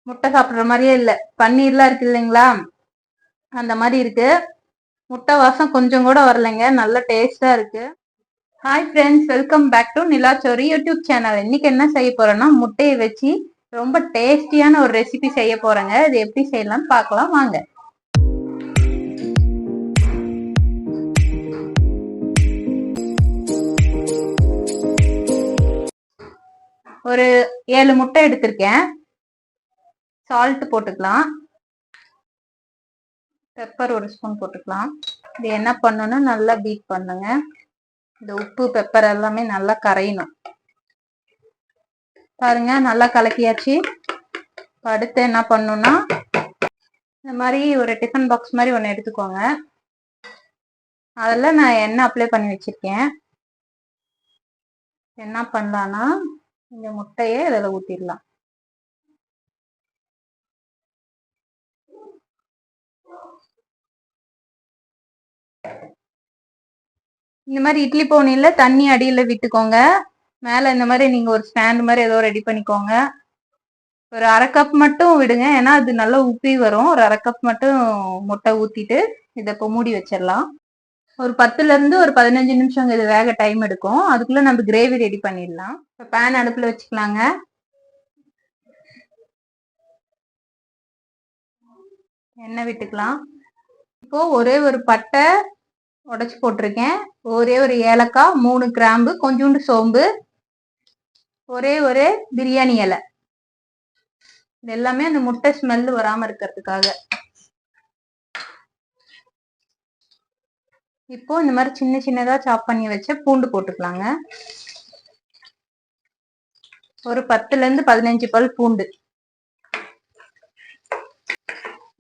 முட்டை சாப்பிட்ற மாதிரியே இல்லை. பன்னீர்லாம் இருக்கு இல்லைங்களா, அந்த மாதிரி இருக்கு. முட்டை வாசம் கொஞ்சம் கூட வரலைங்க, நல்ல டேஸ்டா இருக்கு. Hi friends, welcome back to Nilachori YouTube channel. இன்னைக்கு என்ன செய்ய போறேன்னா, முட்டையை வச்சு ரொம்ப டேஸ்டியான ஒரு ரெசிபி செய்ய போறேங்க. இது எப்படி செய்யலாம்னு பார்க்கலாம் வாங்க. ஒரு 7 முட்டை எடுத்திருக்கேன். சால்ட் போட்டுக்கலாம், பெப்பர் 1 ஸ்பூன் போட்டுக்கலாம். இது என்ன பண்ணணும்னா நல்லா பீட் பண்ணுங்க. இந்த உப்பு பெப்பர் எல்லாமே நல்லா கரையணும். பாருங்க, நல்லா கலக்கியாச்சு. அடுத்து என்ன பண்ணணும்னா, இந்த மாதிரி ஒரு டிஃபன் பாக்ஸ் மாதிரி ஒன்று எடுத்துக்கோங்க. அதில் நான் எண்ணெய் அப்ளை பண்ணி வச்சிருக்கேன். என்ன பண்ணலான்னா, இந்த முட்டையை இதில் ஊற்றிடலாம். இந்த மாதிரி இட்லி போனில தண்ணி அடியில விட்டுக்கோங்க. மேல இந்த மாதிரி நீங்க ஒரு ஸ்டாண்ட் மாதிரி ஏதோ ரெடி பண்ணிக்கோங்க. ஒரு 1/2 கப் மட்டும் விடுங்க, ஏன்னா அது நல்லா உப்பி வரும். ஒரு 1/2 கப் மட்டும் முட்டை ஊத்திட்டு இதை இப்போ மூடி வச்சிடலாம். ஒரு 10ல இருந்து ஒரு 15 நிமிஷம் இது வேக டைம் எடுக்கும். அதுக்குள்ள நம்ம கிரேவி ரெடி பண்ணிடலாம். இப்போ பேன் அடுப்புல வச்சுக்கலாங்க. எண்ணெய் விட்டுக்கலாம். இப்போ ஒரே ஒரு பட்டை உடைச்சு போட்டிருக்கேன், ஒரே ஒரு ஏலக்காய், 3 கிராம்பு, கொஞ்சோண்டு சோம்பு, ஒரே ஒரு பிரியாணி இலை. இது எல்லாமே அந்த முட்டை ஸ்மெல் வராம இருக்கிறதுக்காக. இப்போ இந்த மாதிரி சின்ன சின்னதா சாப் பண்ணி வச்ச பூண்டு போட்டுக்கலாங்க. ஒரு 10ல இருந்து 15 பல் பூண்டு.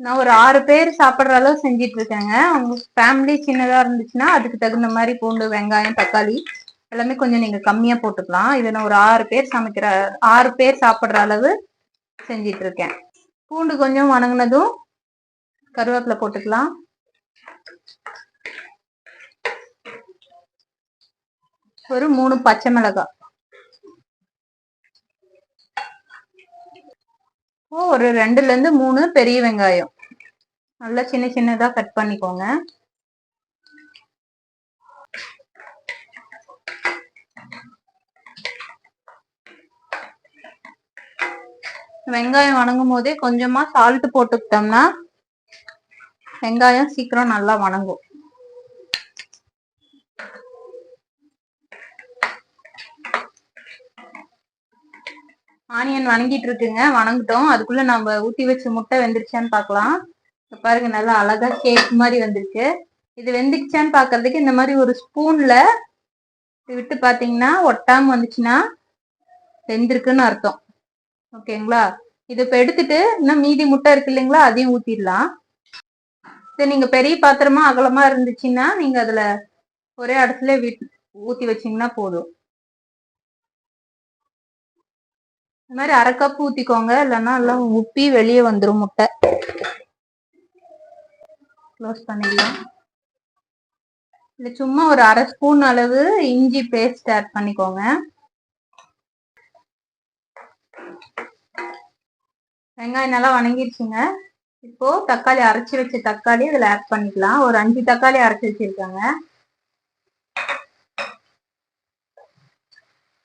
நான் ஒரு 6 பேர் சாப்பிட்ற அளவு செஞ்சிட்டு இருக்கேங்க. உங்க ஃபேமிலி சின்னதா இருந்துச்சுன்னா அதுக்கு தகுந்த மாதிரி பூண்டு, வெங்காயம், தக்காளி எல்லாமே கொஞ்சம் நீங்க கம்மியா போட்டுக்கலாம். இதை நான் ஒரு 6 பேர் சாப்பிட்ற அளவு செஞ்சிட்டு இருக்கேன். பூண்டு கொஞ்சம் வணங்கினதும் கருவேப்பிலை போட்டுக்கலாம். ஒரு 3 பச்சை மிளகாய், ஒரு 2ல இருந்து 3 பெரிய வெங்காயம் நல்லா சின்ன சின்னதா கட் பண்ணிக்கோங்க. வெங்காயம் வணங்கும் போதே கொஞ்சமா சால்ட் போட்டுக்கிட்டோம்னா வெங்காயம் சீக்கிரம் நல்லா வணங்கும். ஆனியன் வணங்கிட்டு இருக்குங்க, வணங்கிட்டோம். அதுக்குள்ள நம்ம ஊத்தி வச்ச முட்டை வெந்துருச்சான்னு பார்க்கலாம். பாருங்க, நல்லா அழகா கேக் மாதிரி வந்திருக்கு. இது வெந்துருச்சான்னு பாக்குறதுக்கு இந்த மாதிரி ஒரு ஸ்பூன்ல விட்டு பாத்தீங்கன்னா ஒட்டாம வந்துச்சுன்னா வெந்திருக்குன்னு அர்த்தம். ஓகேங்களா? இது இப்ப எடுத்துட்டு இன்னும் மீதி முட்டை இருக்கு இல்லைங்களா, அதையும் ஊத்திடலாம். இது நீங்க பெரிய பாத்திரமா அகலமா இருந்துச்சுன்னா நீங்க அதுல ஒரே இடத்துல ஊத்தி வச்சீங்கன்னா போதும். இந்த மாதிரி 1/2 கப் ஊத்திக்கோங்க, இல்லைன்னா எல்லாம் உப்பி வெளியே வந்துடும் முட்டை. க்ளோஸ் பண்ணிடலாம். இது சும்மா ஒரு 1/2 ஸ்பூன் அளவு இஞ்சி பேஸ்ட் ஆட் பண்ணிக்கோங்க. வெங்காயம் நல்லா வணங்கிடுச்சுங்க. இப்போ தக்காளி, அரைச்சி வச்ச தக்காளி இதுல ஆட் பண்ணிக்கலாம். ஒரு 5 தக்காளி அரைச்சி வச்சிருக்காங்க.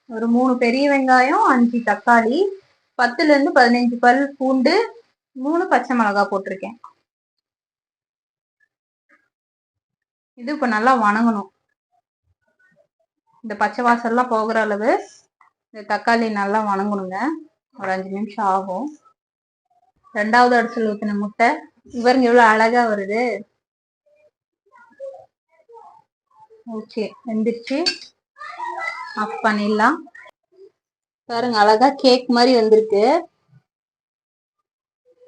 ஒரு 3 பெரிய வெங்காயம், 5 தக்காளி, 10ல இருந்து 15 பல் பூண்டு, 3 பச்சை மிளகாய் போட்டிருக்கேன். இது இப்ப நல்லா வணங்கணும். இந்த பச்சை வாசல்லாம் போகிற அளவு இந்த தக்காளி நல்லா வணங்கணுங்க. ஒரு 5 நிமிஷம் ஆகும். 2வது அடிச்சல் ஊத்தின முட்டை இவருங்க எவ்வளவு அழகா வருது. ஓகே, வெந்துருச்சு. ஆஃப் பண்ணிடலாம். பாருங்க, அழகா கேக் மாதிரி வந்திருக்கு.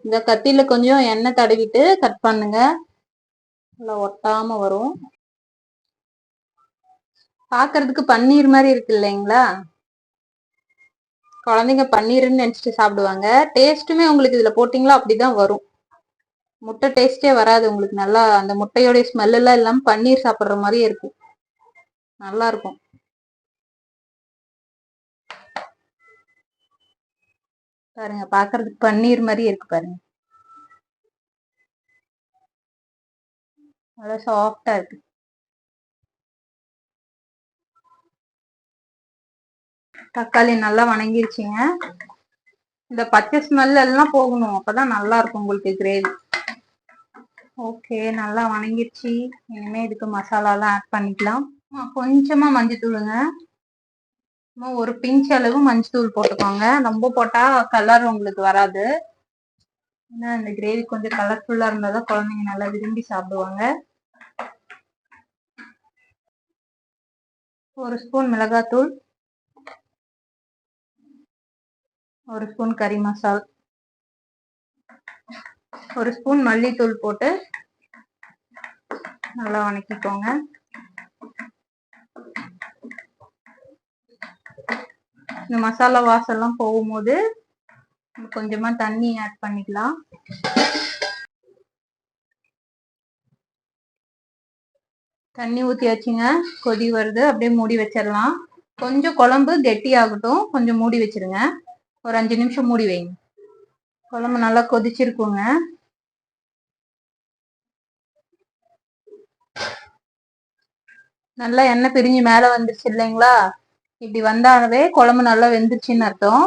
இந்த கத்தியில கொஞ்சம் எண்ணெய் தடவிட்டு கட் பண்ணுங்க, நல்லா ஒட்டாம வரும். பாக்குறதுக்கு பன்னீர் மாதிரி இருக்கு இல்லைங்களா, குழந்தைங்க பன்னீர்னு நினைச்சிட்டு சாப்பிடுவாங்க. டேஸ்ட்டுமே உங்களுக்கு இதுல போட்டீங்களா அப்படிதான் வரும். முட்டை டேஸ்டே வராது உங்களுக்கு. நல்லா அந்த முட்டையோட ஸ்மெல் எல்லாம் இல்லாம பன்னீர் சாப்பிட்ற மாதிரியே இருக்கும், நல்லா இருக்கும். பாருங்க, பாக்குறதுக்கு பன்னீர் மாதிரி இருக்கு பாருங்க. நல்லா சாஃப்டா இருக்கு. தக்காளி நல்லா வணங்கிருச்சுங்க. இந்த பச்சை ஸ்மெல் எல்லாம் போகணும், அப்பதான் நல்லா இருக்கும் உங்களுக்கு கிரேவி. ஓகே, நல்லா வணங்கிருச்சு. இனிமே இதுக்கு மசாலா எல்லாம் ஆட் பண்ணிக்கலாம். கொஞ்சமா மஞ்சத்தூளுங்க, ஒரு பிஞ்ச் அளவு மஞ்சத்தூள் போட்டுக்கோங்க. ரொம்ப போட்டா கலர் உங்களுக்கு வராது. ஏன்னா இந்த கிரேவி கொஞ்சம் கலர்ஃபுல்லா இருந்தாதான் குழந்தைங்க நல்லா விரும்பி சாப்பிடுவாங்க. ஒரு ஸ்பூன் மிளகாத்தூள், ஒரு ஸ்பூன் கறி மசால், ஒரு ஸ்பூன் மல்லித்தூள் போட்டு நல்லா வணக்கிக்கோங்க. இந்த மசாலா வாசம்லாம் போகும்போது கொஞ்சமா தண்ணி ஆட் பண்ணிக்கலாம். தண்ணி ஊத்தியாச்சுங்க, கொதி வருது. அப்படியே மூடி வச்சிடலாம். கொஞ்சம் குழம்பு கெட்டி ஆகட்டும், கொஞ்சம் மூடி வச்சிருங்க. ஒரு 5 நிமிஷம் மூடி வைங்க. குழம்பு நல்லா கொதிச்சிருக்குங்க. நல்லா எண்ணெய் பிரிஞ்சு மேல வந்துருச்சு இல்லைங்களா? இப்படி வந்தாவே குழம்பு நல்லா வெந்துருச்சுன்னு அர்த்தம்.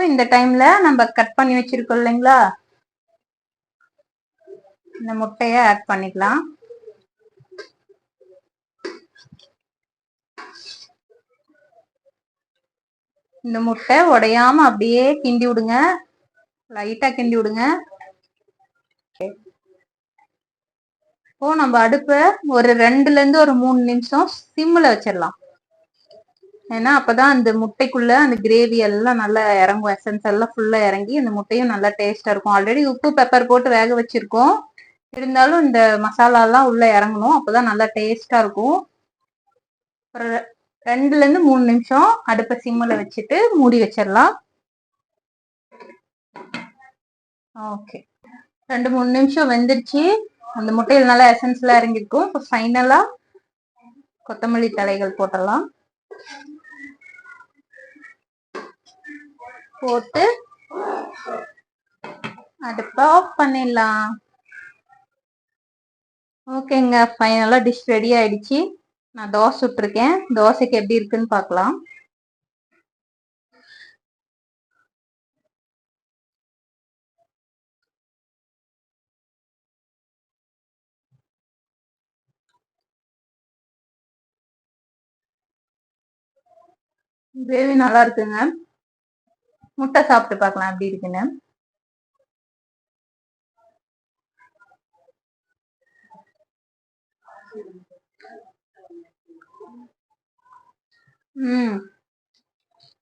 இந்த டைம்ல நம்ம கட் பண்ணி வச்சிருக்கோம் இல்லைங்களா, இந்த முட்டைய ஆட் பண்ணிக்கலாம். இந்த முட்டை உடையாம அப்படியே கிண்டி விடுங்க, லைட்டா கிண்டி விடுங்க. இப்போ நம்ம அடுப்பை ஒரு 2ல இருந்து ஒரு 3 நிமிஷம் சிம்ல வச்சிடலாம். ஏன்னா அப்பதான் அந்த முட்டைக்குள்ள அந்த கிரேவி எல்லாம் நல்லா இறங்கும், எசன்ஸ் எல்லாம் ஃபுல்லா இறங்கி அந்த முட்டையும் நல்லா டேஸ்டா இருக்கும். ஆல்ரெடி உப்பு பெப்பர் போட்டு வேக வச்சிருக்கோம், இருந்தாலும் இந்த மசாலா எல்லாம் உள்ள இறங்கணும், அப்பதான் நல்லா டேஸ்டா இருக்கும். ஒரு 2ல இருந்து 3 நிமிஷம் அடுப்பை சிம்ல வச்சுட்டு மூடி வச்சிடலாம். ஓகே, 2-3 நிமிஷம் வெந்துருச்சு. அந்த முட்டையில் நல்லா எசன்ஸ் எல்லாம் இறங்கிருக்கும். இப்போ ஃபைனலா கொத்தமல்லி தழைகள் போட்டலாம். போட்டு அடுப்பை ஆஃப் பண்ணிடலாம். ஓகேங்க, ஃபைனலா டிஷ் ரெடி ஆயிடுச்சு. நான் தோசை சுட்டுருக்கேன், தோசைக்கு எப்படி இருக்குன்னு பார்க்கலாம். கிரேவி நல்லா இருக்குங்க. முட்டை சாப்பிட்டு பார்க்கலாம் எப்படி இருக்குன்னு.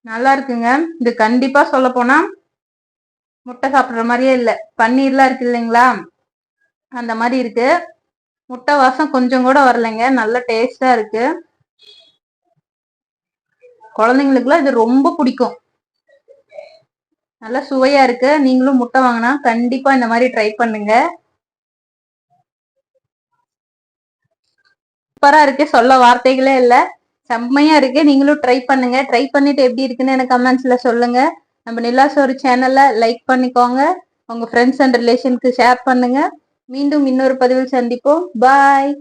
நல்லா இருக்குங்க. இது கண்டிப்பா சொல்ல போனா முட்டை சாப்பிடுற மாதிரியே இல்ல, பன்னீர்லாம் இருக்கு இல்லைங்களா, அந்த மாதிரி இருக்கு. முட்டை வாசம் கொஞ்சம் கூட வரலைங்க, நல்ல டேஸ்டா இருக்கு. குழந்தைங்களுக்குலாம் இது ரொம்ப பிடிக்கும், நல்ல சுவையா இருக்கு. நீங்களும் முட்டை வாங்கினா கண்டிப்பா இந்த மாதிரி ட்ரை பண்ணுங்க. சூப்பரா இருக்கு, சொல்ல வார்த்தைகளே இல்ல, செம்மையா இருக்கு. நீங்களும் ட்ரை பண்ணுங்க. ட்ரை பண்ணிட்டு எப்படி இருக்குன்னு எனக்கு கமெண்ட்ஸ்ல சொல்லுங்க. நம்ம நிலாசோறு சேனல்ல லைக் பண்ணிக்கோங்க, உங்க ஃப்ரெண்ட்ஸ் அண்ட் ரிலேஷனுக்கு ஷேர் பண்ணுங்க. மீண்டும் இன்னொரு பதிவில் சந்திப்போம். பாய்.